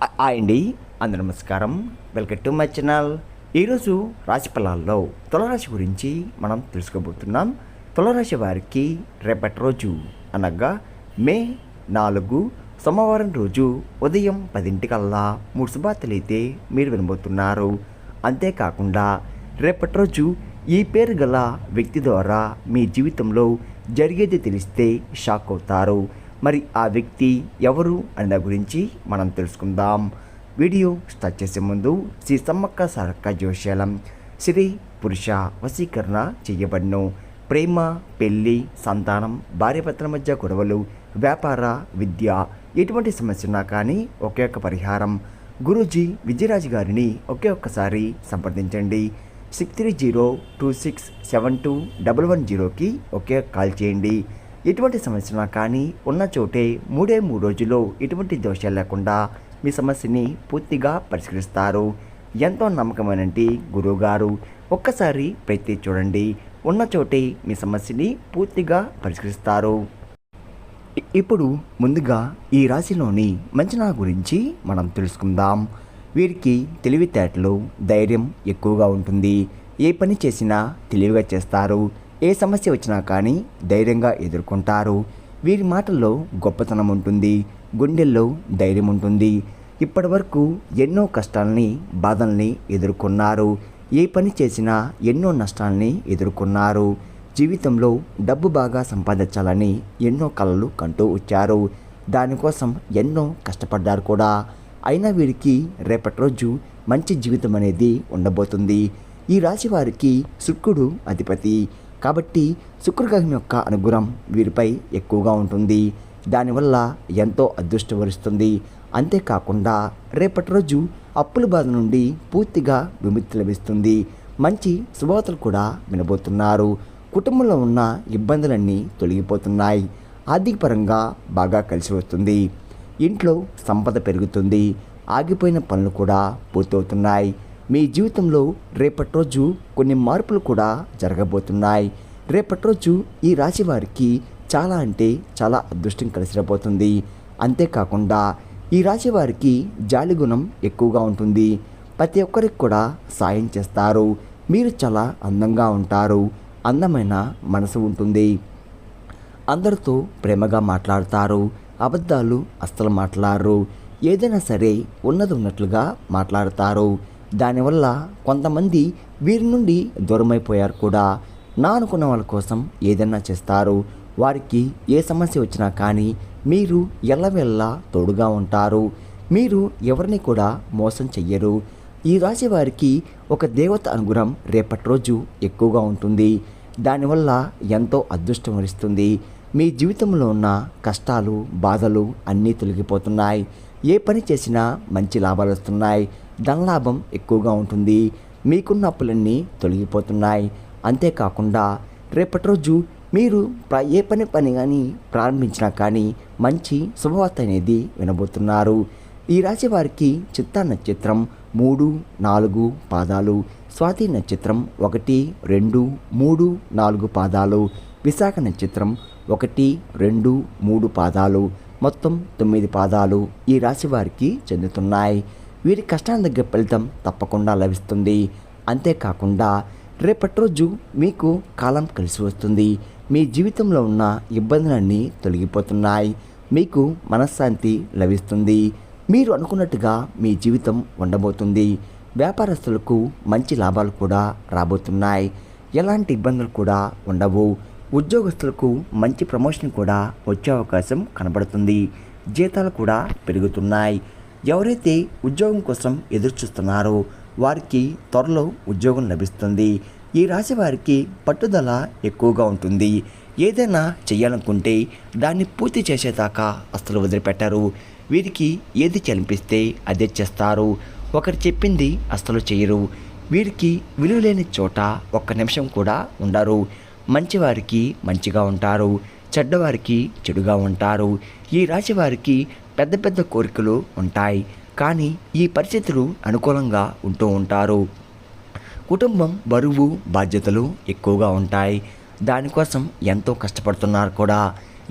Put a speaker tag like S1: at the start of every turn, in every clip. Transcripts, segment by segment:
S1: Hi అండి, అందరూ నమస్కారం. Welcome to my channel. ఈరోజు రాశి ఫలాల్లో తులారాశి గురించి మనం తెలుసుకోబోతున్నాం. తులారాశి వారికి రేపటి రోజు అనగా మే 4 సోమవారం రోజు ఉదయం 10 3 శుభార్తలు అయితే మీరు వినబోతున్నారు. అంతేకాకుండా రేపటి రోజు ఈ పేరు గల వ్యక్తి ద్వారా మీ జీవితంలో జరిగేది తెలిస్తే షాక్ అవుతారు. మరి ఆ వ్యక్తి ఎవరు అనే గురించి మనం తెలుసుకుందాం. వీడియో స్టార్ట్ చేసే ముందు శ్రీ సమ్మక్క సారక్క జ్యోతిష్యాలయం స్త్రీ పురుష వశీకరణ చేయబడును. ప్రేమ, పెళ్లి, సంతానం, భార్యాభర్తల మధ్య గొడవలు, వ్యాపార, విద్య ఎటువంటి సమస్య ఉన్నా కానీ ఒకే ఒక్క పరిహారం గురూజీ విజయరాజు గారిని ఒకే ఒక్కసారి సంప్రదించండి. 6302672110కి ఒకే కాల్ చేయండి. ఎటువంటి సమస్యనా కానీ ఉన్న చోటే 3 రోజుల్లో ఎటువంటి దోషాలు లేకుండా మీ సమస్యని పూర్తిగా పరిష్కరిస్తారు. ఎంతో నమ్మకమైనటి గురువుగారు. ఒక్కసారి ప్రయత్ని చూడండి. ఉన్న చోటే మీ సమస్యని పూర్తిగా పరిష్కరిస్తారు. ఇప్పుడు ముందుగా ఈ రాశిలోని మంచనా గురించి మనం తెలుసుకుందాం. వీరికి తెలివితేటలు, ధైర్యం ఎక్కువగా ఉంటుంది. ఏ పని చేసినా తెలివిగా చేస్తారు. ఏ సమస్య వచ్చినా కానీ ధైర్యంగా ఎదుర్కొంటారు. వీరి మాటల్లో గొప్పతనం ఉంటుంది. గుండెల్లో ధైర్యం ఉంటుంది. ఇప్పటి వరకు ఎన్నో కష్టాలని, బాధల్ని ఎదుర్కొన్నారు. ఏ పని చేసినా ఎన్నో నష్టాలని ఎదుర్కొన్నారు. జీవితంలో డబ్బు బాగా సంపాదించాలని ఎన్నో కలలు కంటూ వచ్చారు. దానికోసం ఎన్నో కష్టపడ్డారు కూడా. అయినా వీరికి రేపటి రోజు మంచి జీవితం అనేది ఉండబోతుంది. ఈ రాశి వారికి శుక్రుడు అధిపతి కాబట్టి శుక్రగ్రహం యొక్క అనుగ్రహం వీరిపై ఎక్కువగా ఉంటుంది. దానివల్ల ఎంతో అదృష్టం వరిస్తుంది. అంతేకాకుండా రేపటి రోజు అప్పుల బాధ నుండి పూర్తిగా విముక్తి లభిస్తుంది. మంచి శుభవార్తలు కూడా వినబోతున్నారు. కుటుంబంలో ఉన్న ఇబ్బందులన్నీ తొలగిపోతున్నాయి. ఆర్థికపరంగా బాగా కలిసి వస్తుంది. ఇంట్లో సంపద పెరుగుతుంది. ఆగిపోయిన పనులు కూడా పూర్తవుతున్నాయి. మీ జీవితంలో రేపటి రోజు కొన్ని మార్పులు కూడా జరగబోతున్నాయి. రేపటి రోజు ఈ రాశి వారికి చాలా అంటే చాలా అదృష్టం కలిసి రాబోతుంది. అంతేకాకుండా ఈ రాశి వారికి జాలి గుణం ఎక్కువగా ఉంటుంది. ప్రతి ఒక్కరికి కూడా సాయం చేస్తారు. మీరు చాలా అందంగా ఉంటారు. అందమైన మనసు ఉంటుంది. అందరితో ప్రేమగా మాట్లాడతారు. అబద్ధాలు అస్సలు మాట్లాడరు. ఏదైనా సరే ఉన్నది ఉన్నట్లుగా మాట్లాడతారు. దానివల్ల కొంతమంది వీరి నుండి దూరమైపోయారు కూడా. నా అనుకున్న వాళ్ళ కోసం ఏదైనా చేస్తారు. వారికి ఏ సమస్య వచ్చినా కానీ మీరు ఎల్లవెల్లా తోడుగా ఉంటారు. మీరు ఎవరిని కూడా మోసం చెయ్యరు. ఈ రాశి వారికి ఒక దేవత అనుగ్రహం రేపటి రోజు ఎక్కువగా ఉంటుంది. దానివల్ల ఎంతో అదృష్టం వరిస్తుంది. మీ జీవితంలో ఉన్న కష్టాలు, బాధలు అన్నీ తొలగిపోతున్నాయి. ఏ పని చేసినా మంచి లాభాలు వస్తున్నాయి. ధనలాభం ఎక్కువగా ఉంటుంది. మీకున్న అప్పులన్నీ తొలగిపోతున్నాయి. అంతేకాకుండా రేపటి రోజు మీరు ఏ పని కానీ ప్రారంభించినా కానీ మంచి శుభవార్త అనేది వినబోతున్నారు. ఈ రాశి వారికి చిత్తా నక్షత్రం 3, 4 పాదాలు, స్వాతి నక్షత్రం 1, 2, 3, 4 పాదాలు, విశాఖ నక్షత్రం 1, 2, 3 పాదాలు, మొత్తం 9 పాదాలు ఈ రాశి వారికి చెందుతున్నాయి. వీరి కష్టాన్ని దగ్గర ఫలితం తప్పకుండా లభిస్తుంది. అంతేకాకుండా రేపటి రోజు మీకు కాలం కలిసి వస్తుంది. మీ జీవితంలో ఉన్న ఇబ్బందులన్నీ తొలగిపోతున్నాయి. మీకు మనశ్శాంతి లభిస్తుంది. మీరు అనుకున్నట్టుగా మీ జీవితం ఉండబోతుంది. వ్యాపారస్తులకు మంచి లాభాలు కూడా రాబోతున్నాయి. ఎలాంటి ఇబ్బందులు కూడా ఉండవు. ఉద్యోగస్తులకు మంచి ప్రమోషన్ కూడా వచ్చే అవకాశం కనబడుతుంది. జీతాలు కూడా పెరుగుతున్నాయి. ఎవరైతే ఉద్యోగం కోసం ఎదురు చూస్తున్నారో వారికి త్వరలో ఉద్యోగం లభిస్తుంది. ఈ రాశి వారికి పట్టుదల ఎక్కువగా ఉంటుంది. ఏదైనా చేయాలనుకుంటే దాన్ని పూర్తి చేసేదాకా అస్సలు వదిలిపెట్టారు. వీరికి ఏది చలిపిస్తే అదే చేస్తారు. ఒకరు చెప్పింది అస్సలు చేయరు. వీరికి విలువ లేని చోట ఒక్క నిమిషం కూడా ఉండరు. మంచివారికి మంచిగా ఉంటారు. చెడ్డవారికి చెడుగా ఉంటారు. ఈ రాశి వారికి పెద్ద పెద్ద కోరికలు ఉంటాయి. కానీ ఈ పరిస్థితులు అనుకూలంగా ఉంటూ ఉంటారు. కుటుంబం బరువు బాధ్యతలు ఎక్కువగా ఉంటాయి. దానికోసం ఎంతో కష్టపడుతున్నారు కూడా.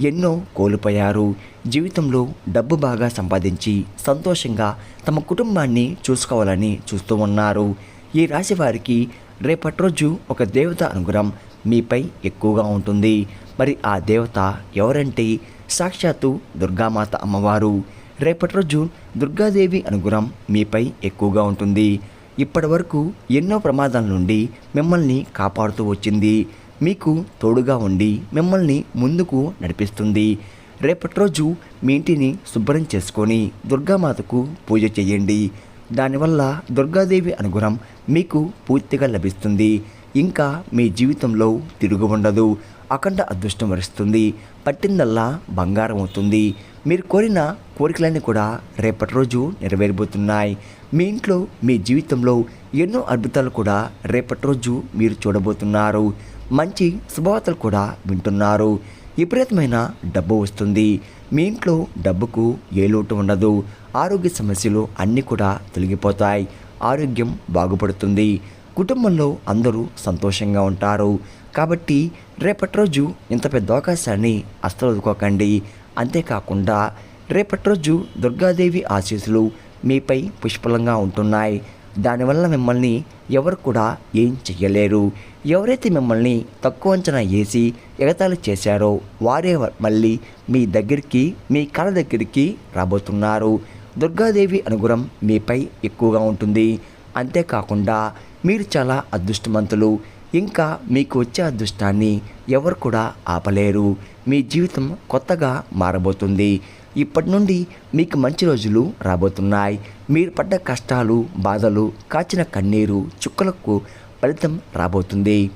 S1: ఎన్నో కోల్పోయారు. జీవితంలో డబ్బు బాగా సంపాదించి సంతోషంగా తమ కుటుంబాన్ని చూసుకోవాలని చూస్తూ ఉన్నారు. ఈ రాశి వారికి రేపటి రోజు ఒక దేవత అనుగ్రహం మీపై ఎక్కువగా ఉంటుంది. మరి ఆ దేవత ఎవరంటే సాక్షాత్తు దుర్గామాత అమ్మవారు. రేపటి రోజు దుర్గాదేవి అనుగ్రహం మీపై ఎక్కువగా ఉంటుంది. ఇప్పటి వరకు ఎన్నో ప్రమాదాల నుండి మిమ్మల్ని కాపాడుతూ వచ్చింది. మీకు తోడుగా ఉండి మిమ్మల్ని ముందుకు నడిపిస్తుంది. రేపటి రోజు మీ ఇంటిని శుభ్రం చేసుకొని దుర్గామాతకు పూజ చేయండి. దానివల్ల దుర్గాదేవి అనుగ్రహం మీకు పూర్తిగా లభిస్తుంది. ఇంకా మీ జీవితంలో తిరుగు ఉండదు. అఖండ అదృష్టం వరిస్తుంది. పట్టిందల్లా బంగారం అవుతుంది. మీరు కోరిన కోరికలన్నీ కూడా రేపటి రోజు నెరవేరబోతున్నాయి. మీ ఇంట్లో మీ జీవితంలో ఎన్నో అద్భుతాలు కూడా రేపటి రోజు మీరు చూడబోతున్నారు. మంచి శుభవార్తలు కూడా వింటున్నారు. విపరీతమైన డబ్బు వస్తుంది. మీ ఇంట్లో డబ్బుకు ఏ లోటు ఉండదు. ఆరోగ్య సమస్యలు అన్నీ కూడా తొలగిపోతాయి. ఆరోగ్యం బాగుపడుతుంది. కుటుంబంలో అందరూ సంతోషంగా ఉంటారు. కాబట్టి రేపటి రోజు ఇంత పెద్ద అవకాశాన్ని అస్సలు వదులుకోకండి. అంతేకాకుండా రేపటి రోజు దుర్గాదేవి ఆశీస్సులు మీపై పుష్కలంగా ఉంటున్నాయి. దానివల్ల మిమ్మల్ని ఎవరు కూడా ఏం చెయ్యలేరు. ఎవరైతే మిమ్మల్ని తక్కువ అంచనా వేసి ఎగతాళి చేశారో వారే మళ్ళీ మీ దగ్గరికి, మీ కళ దగ్గరికి రాబోతున్నారు. దుర్గాదేవి అనుగ్రహం మీపై ఎక్కువగా ఉంటుంది. అంతేకాకుండా మీరు చాలా అదృష్టవంతులు. ఇంకా మీకు వచ్చే అదృష్టాన్ని ఎవరు కూడా ఆపలేరు. మీ జీవితం కొత్తగా మారబోతుంది. ఇప్పటి నుండి మీకు మంచి రోజులు రాబోతున్నాయి. మీరు పడ్డ కష్టాలు, బాధలు, కాచిన కన్నీరు చుక్కలకు ఫలితం రాబోతుంది.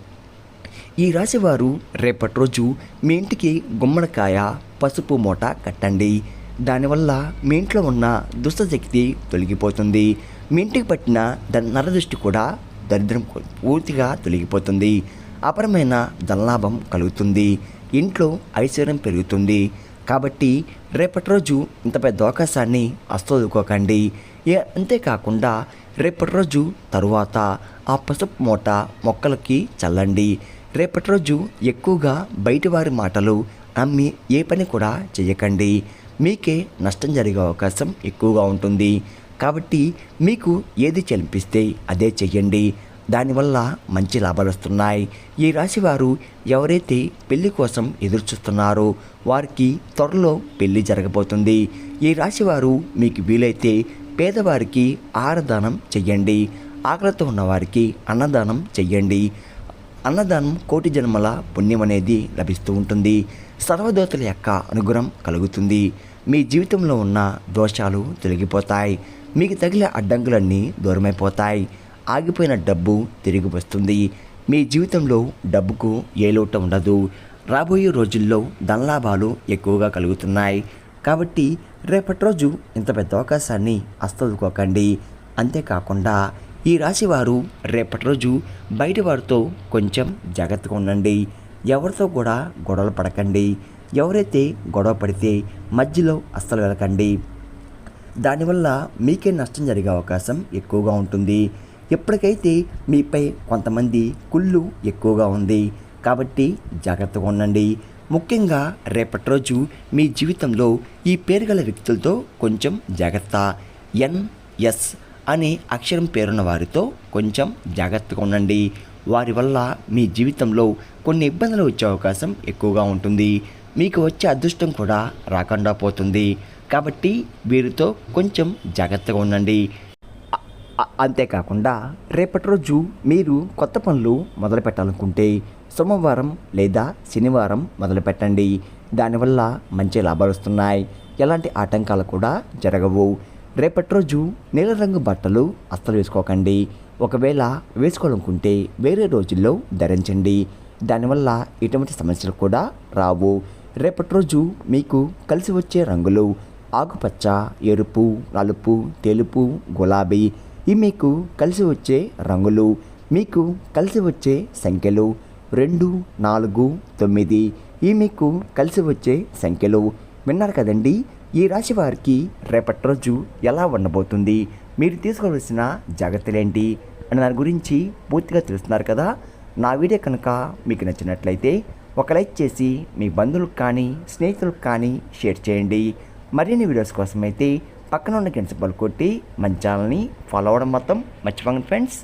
S1: ఈ రాశివారు రేపటి రోజు మీ ఇంటికి గుమ్మడికాయ, పసుపు మూట కట్టండి. దానివల్ల మీ ఇంట్లో ఉన్న దుష్టశక్తి తొలగిపోతుంది. మీ ఇంటికి పట్టిన నరదృష్టి కూడా దరిద్రం పూర్తిగా తొలగిపోతుంది. అపరమైన ధనలాభం కలుగుతుంది. ఇంట్లో ఐశ్వర్యం పెరుగుతుంది. కాబట్టి రేపటి రోజు ఇంత పెద్ద అవకాశాన్ని అస్తోదుకోకండి. అంతేకాకుండా రేపటి రోజు తరువాత ఆ పసుపు మూట మొక్కలకి చల్లండి. రేపటి రోజు ఎక్కువగా బయటి వారి మాటలు నమ్మి ఏ పని కూడా చేయకండి. మీకే నష్టం జరిగే అవకాశం ఎక్కువగా ఉంటుంది. కాబట్టి మీకు ఏది చెల్లిపిస్తే అదే చెయ్యండి. దానివల్ల మంచి లాభాలు వస్తున్నాయి. ఈ రాశివారు ఎవరైతే పెళ్లి కోసం ఎదురుచూస్తున్నారో వారికి త్వరలో పెళ్లి జరగబోతుంది. ఈ రాశివారు మీకు వీలైతే పేదవారికి ఆహారదానం చెయ్యండి. ఆకలితో ఉన్నవారికి అన్నదానం చెయ్యండి. అన్నదానం కోటి జన్మల పుణ్యం అనేది లభిస్తూ ఉంటుంది. సర్వదేవతల యొక్క అనుగ్రహం కలుగుతుంది. మీ జీవితంలో ఉన్న దోషాలు తొలగిపోతాయి. మీకు తగిలే అడ్డంకులన్నీ దూరమైపోతాయి. ఆగిపోయిన డబ్బు తిరిగి వస్తుంది. మీ జీవితంలో డబ్బుకు ఏ లోటు ఉండదు. రాబోయే రోజుల్లో ధనలాభాలు ఎక్కువగా కలుగుతున్నాయి. కాబట్టి రేపటి రోజు ఇంత పెద్ద అవకాశాన్ని అస్తదుకోకండి. అంతేకాకుండా ఈ రాశివారు రేపటి రోజు బయట వారితో కొంచెం జాగ్రత్తగా ఉండండి. ఎవరితో కూడా గొడవలు పడకండి. ఎవరైతే గొడవ పడితే మధ్యలో అస్సలు వెళ్ళకండి. దానివల్ల మీకే నష్టం జరిగే అవకాశం ఎక్కువగా ఉంటుంది. ఎప్పటికైతే మీపై కొంతమంది కుళ్ళు ఎక్కువగా ఉంది. కాబట్టి జాగ్రత్తగా ఉండండి. ముఖ్యంగా రేపటి రోజు మీ జీవితంలో ఈ పేరు గల వ్యక్తులతో కొంచెం జాగ్రత్త. ఎన్ఎస్ అనే అక్షరం పేరున్న వారితో కొంచెం జాగ్రత్తగా ఉండండి. వారి వల్ల మీ జీవితంలో కొన్ని ఇబ్బందులు వచ్చే అవకాశం ఎక్కువగా ఉంటుంది. మీకు వచ్చే అదృష్టం కూడా రాకుండా పోతుంది. కాబట్టి వీరితో కొంచెం జాగ్రత్తగా ఉండండి. అంతేకాకుండా రేపటి రోజు మీరు కొత్త పనులు మొదలు పెట్టాలనుకుంటే సోమవారం లేదా శనివారం మొదలు పెట్టండి. దానివల్ల మంచి లాభాలు వస్తున్నాయి. ఎలాంటి ఆటంకాలు కూడా జరగవు. రేపటి రోజు నీల రంగు బట్టలు అస్సలు వేసుకోకండి. ఒకవేళ వేసుకోవాలనుకుంటే వేరే రోజుల్లో ధరించండి. దానివల్ల ఎటువంటి సమస్యలు కూడా రావు. రేపటి రోజు మీకు కలిసి వచ్చే రంగులు ఆకుపచ్చ, ఎరుపు, నలుపు, తెలుపు, గులాబీ. ఇవి మీకు కలిసి వచ్చే రంగులు. మీకు కలిసి వచ్చే సంఖ్యలు 2, 4, 9. ఇవి మీకు కలిసి వచ్చే సంఖ్యలు. విన్నారు కదండి, ఈ రాశి వారికి రేపటి రోజు ఎలా ఉండబోతుంది, మీరు తీసుకోవాల్సిన జాగ్రత్తలేంటి అని దాని గురించి పూర్తిగా తెలుస్తున్నారు కదా. నా వీడియో కనుక మీకు నచ్చినట్లయితే ఒక లైక్ చేసి మీ బంధువులకు కానీ స్నేహితులకు కానీ షేర్ చేయండి. మరిన్ని వీడియోస్ కోసం అయితే పక్కన ఉన్న గంట సింబల్ కొట్టి మన ఛానల్ని ఫాలో అవ్వడం మొత్తం మర్చిపోండి ఫ్రెండ్స్.